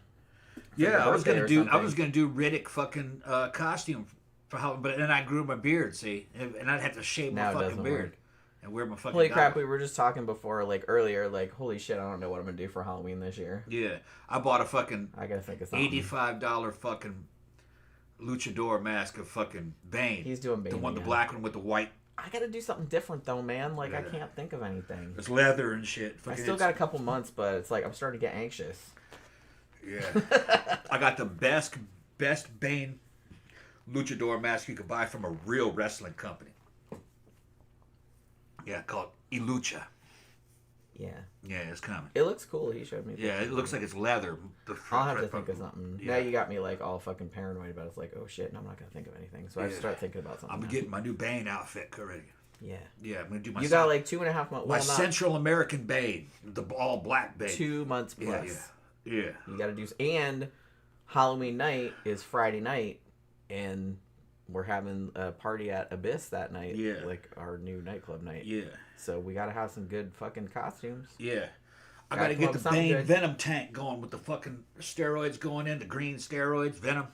Yeah, I was birthday gonna or do something. Riddick fucking costume for Halloween, but then I grew my beard, see, and I'd have to shave Now my it fucking doesn't beard work. and wear my fucking. Holy crap, goggles. we were just talking before, like earlier, like holy shit, I don't know what I'm gonna do for Halloween this year. Yeah, I bought a fucking I gotta think of something. $85 fucking luchador mask of fucking Bane. He's doing Bane. the yeah. black one with the white. I gotta do something different though, man. Like I Yeah. can't think of anything. It's leather and shit. I Fucking still it's- got a couple months, but it's like I'm starting to get anxious. Yeah, I got the best Bane luchador mask you could buy from a real wrestling company. Yeah, called Ilucha. Yeah. Yeah, it's coming. It looks cool. He showed me. Yeah, it pictures. looks like it's leather. I'll have to think of something. Yeah. Now you got me like all fucking paranoid about it. It's like, oh shit, and I'm not gonna think of anything. So I have to Yeah. start thinking about something. I'm now. getting my new Bane outfit already. Yeah. Yeah, I'm gonna do my. You got like 2.5 months. my Well, not Central American Bane, the all black Bane. 2 months Yeah, plus. yeah. You got to do. And Halloween night is Friday night, and we're having a party at Abyss that night. Yeah. Like our new nightclub night. Yeah, So we got to have some good fucking costumes. yeah. I Gotta gotta come get up the with something Bane good. Venom tank going with the fucking steroids going in, the green steroids, Venom,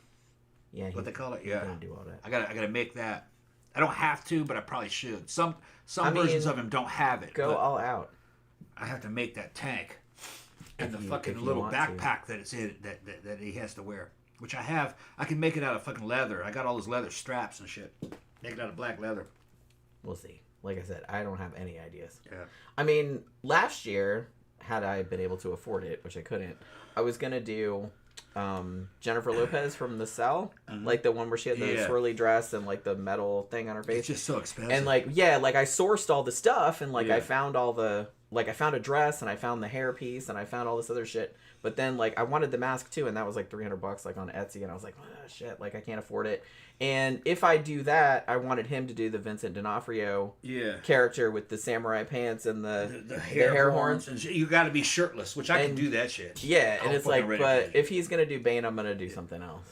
Yeah. what they call it. He's Yeah, gonna do all that. I gotta make that. I don't have to, but I probably should. Some I versions mean, of him don't have it. Go but all out. I have to make that tank and If the you- fucking if you little want to. backpack that it's in that he has to wear, which I have. I can make it out of fucking leather. I got all those leather straps and shit. Make it out of black leather. We'll see. Like I said, I don't have any ideas. Yeah. I mean, last year, had I been able to afford it, which I couldn't, I was gonna do Jennifer Lopez from The Cell, like the one where she had the Yeah. swirly dress and like the metal thing on her face. It's just so expensive. And like, yeah, like I sourced all the stuff and like Yeah. I found all the, like I found a dress and I found the hair piece and I found all this other shit. But then like I wanted the mask too, and that was like $300 like on Etsy, and I was like, oh, shit, like I can't afford it. And if I do that, I wanted him to do the Vincent D'Onofrio yeah. character with the samurai pants and The hair horns. And shit. You got to be shirtless, which I can And- do that shit. Yeah, and I'm it's fucking like, ready but for it. if he's gonna do Bane, I'm gonna do something else.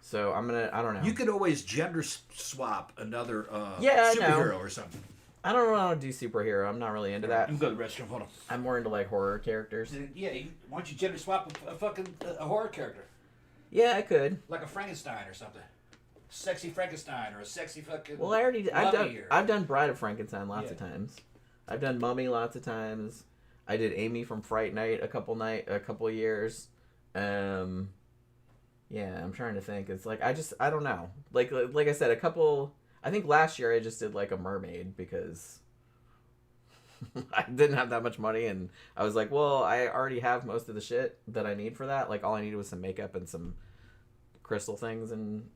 So I'm gonna, I don't know. You could always gender swap another Yeah, I know. superhero or something. I don't want to do superhero. I'm not really into that. Let me go to the restroom. Hold on. I'm more into like horror characters. Yeah, why don't you gender swap a fucking a horror character? Yeah, I could. Like a Frankenstein or something. Sexy Frankenstein or a sexy fucking. Well, I've Mummy done Bride of Frankenstein lots of Yeah. times. I've done Mummy lots of times. I did Amy from Fright Night a couple of years. Yeah, I'm trying to think. It's like I don't know. Like I said, a couple. I think last year I just did like a mermaid because I didn't have that much money, and I was like, well, I already have most of the shit that I need for that. Like all I needed was some makeup and some crystal things and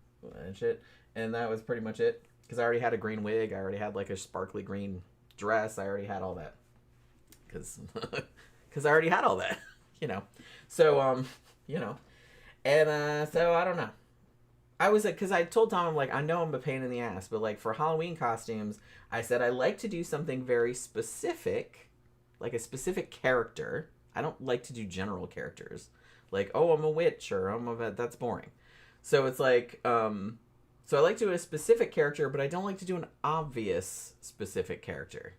shit, and that was pretty much it. Because I already had a green wig, I already had like a sparkly green dress, I already had all that. Because I already had all that, you know. So you know, and so I don't know. I was like, because I told Tom, I'm like, I know I'm a pain in the ass, but like for Halloween costumes, I said I like to do something very specific, like a specific character. I don't like to do general characters, like, oh, I'm a witch or that's boring. So it's like, so I like to do a specific character, but I don't like to do an obvious specific character,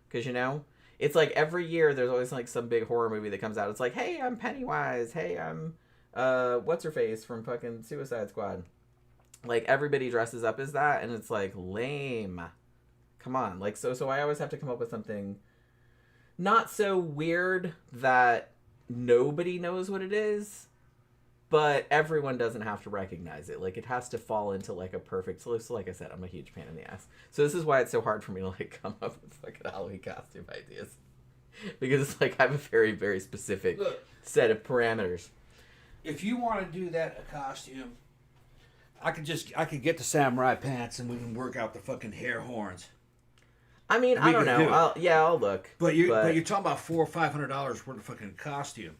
because you know, it's like every year there's always like some big horror movie that comes out. It's like, hey, I'm Pennywise. Hey, I'm what's her face from fucking Suicide Squad. Like everybody dresses up as that, and it's like lame. Come on, like so I always have to come up with something not so weird that nobody knows what it is, but everyone doesn't have to recognize it. Like it has to fall into like a perfect. So like I said, I'm a huge pain in the ass. So this is why it's so hard for me to like come up with fucking Halloween costume ideas, because it's like I have a very very specific set of parameters. If you want to do that a costume, I could get the samurai pants and we can work out the fucking hair horns. I mean, I don't know. I'll look. But you're talking about $400 or $500 worth of fucking costume.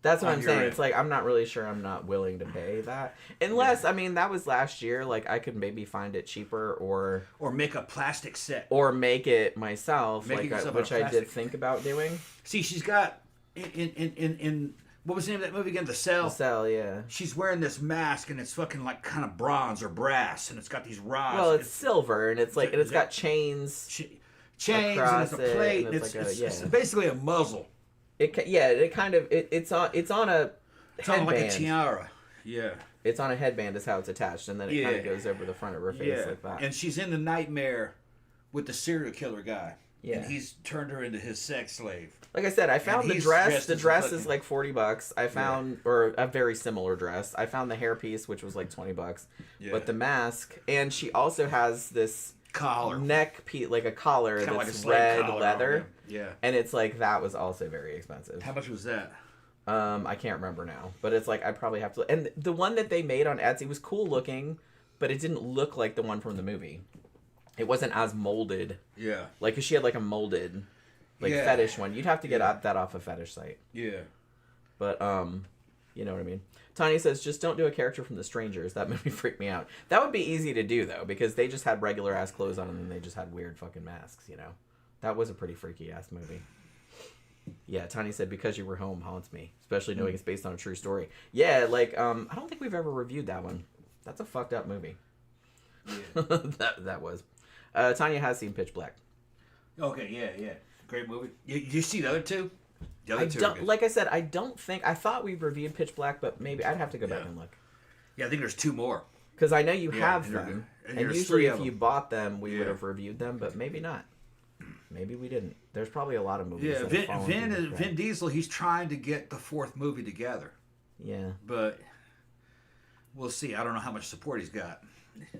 That's what on I'm your saying. end. It's like, I'm not really sure I'm not willing to pay that. Unless, I mean, that was last year. Like, I could maybe find it cheaper Or make a plastic set. or make it myself, Make it like yourself which out of I did plastic. think about doing. See, she's got in what was the name of that movie again? The Cell. The Cell, yeah. She's wearing this mask and it's fucking like kind of bronze or brass and it's got these rods. Well, it's silver and it's like, and it's got chains. Chains and across it's a plate. and It's, like it's basically a muzzle. it's kind of it's on a It's headband. on like a tiara. Yeah. It's on a headband is how it's attached, and then it kind of goes over the front of her face like that. And she's in the nightmare with the serial killer guy. Yeah. And he's turned her into his sex slave. Like I said, I found the he's dress. dressed The as a dress fucking- is like $40. I found, or a very similar dress. I found the hairpiece, which was like $20. Yeah. But the mask, and she also has this Collar. neck piece, like a collar Kinda that's like a slave red collar on leather. there. Yeah. And it's like, that was also very expensive. How much was that? I can't remember now, but it's like, I probably have to. And the one that they made on Etsy was cool looking, but it didn't look like the one from the movie. It wasn't as molded. Yeah. Like, 'cause she had like a molded, like fetish one. You'd have to get that off a fetish site. Yeah. But you know what I mean. Tanya says, just don't do a character from The Strangers. That movie freaked me out. That would be easy to do though, because they just had regular ass clothes on and then they just had weird fucking masks. You know, that was a pretty freaky ass movie. Yeah, Tanya said, because you were home haunts me, especially knowing it's based on a true story. Yeah, like I don't think we've ever reviewed that one. That's a fucked up movie. Yeah. that was. Tanya has seen Pitch Black. Okay, yeah. Great movie. You see the other two? The other I two are don't, good. like I said, I don't think, I thought we reviewed Pitch Black, but maybe I'd have to go back and look. Yeah, I think there's two more. Because I know you Yeah, have and they're them, good. And and there's usually three if of you them. bought them, we would Yeah. have reviewed them, but maybe not. Maybe we didn't. There's probably a lot of movies. Yeah, that have fallen through the Vin cracks. Diesel, he's trying to get the fourth movie together. Yeah. But we'll see. I don't know how much support he's got.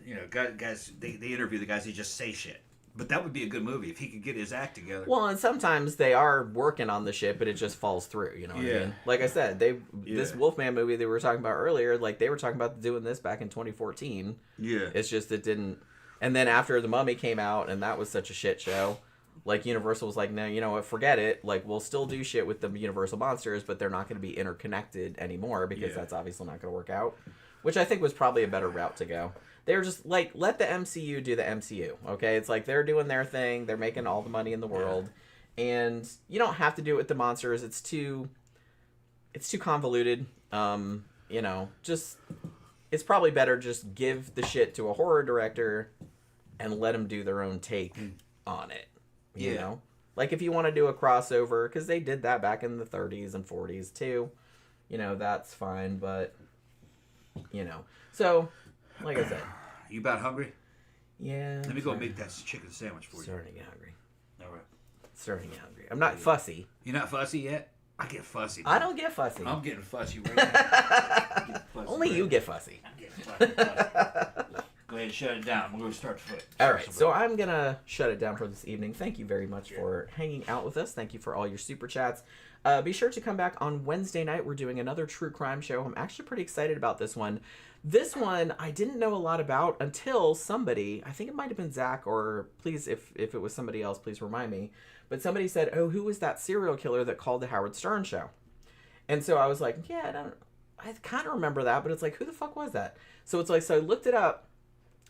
You know, guys, they interview the guys, they just say shit. But that would be a good movie if he could get his act together. Well, and sometimes they are working on the shit, but it just falls through. You know what I mean? Like I said, this Wolfman movie that we were talking about earlier, like they were talking about doing this back in 2014. Yeah. It's just it didn't. And then after The Mummy came out, and that was such a shit show. Like Universal was like, no, you know what? Forget it. Like we'll still do shit with the Universal monsters, but they're not going to be interconnected anymore because that's obviously not going to work out. Which I think was probably a better route to go. They were just like, let the MCU do the MCU, okay? It's like they're doing their thing. They're making all the money in the world. And you don't have to do it with the monsters. It's too convoluted. You know, just, it's probably better just give the shit to a horror director and let them do their own take on it. You know? Like if you want to do a crossover, because they did that back in the 30s and 40s too. You know, that's fine, but, you know. So, like I said. You about hungry? Yeah. Let me go make that chicken sandwich for you. Starting to get hungry. All right. Starting to get hungry. I'm not fussy. You're not fussy yet? I get fussy. I don't get fussy. I'm getting fussy right now. Only you get fussy. I'm getting fussy. Go ahead and shut it down. We're going to start the foot. All right, so I'm going to shut it down for this evening. Thank you very much for hanging out with us. Thank you for all your super chats. Be sure to come back on Wednesday night. We're doing another true crime show. I'm actually pretty excited about this one. This one I didn't know a lot about until somebody, I think it might have been Zach, or please, if it was somebody else, please remind me. But somebody said, oh, who was that serial killer that called the Howard Stern show? And so I was like, yeah, I kind of remember that, but it's like, who the fuck was that? So it's like, so I looked it up,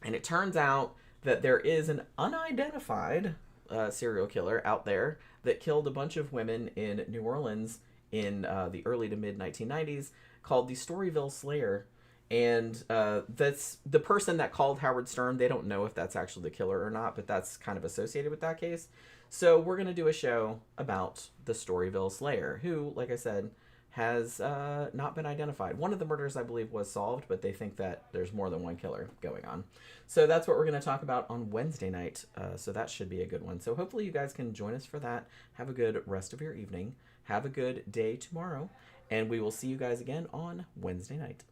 and it turns out that there is an unidentified serial killer out there that killed a bunch of women in New Orleans in the early to mid 1990s called the Storyville Slayer. And that's the person that called Howard Stern. They don't know if that's actually the killer or not, but that's kind of associated with that case. So we're going to do a show about the Storyville Slayer, who, like I said, has not been identified. One of the murders, I believe, was solved, but they think that there's more than one killer going on. So that's what we're going to talk about on Wednesday night. So that should be a good one. So hopefully you guys can join us for that. Have a good rest of your evening. Have a good day tomorrow. And we will see you guys again on Wednesday night.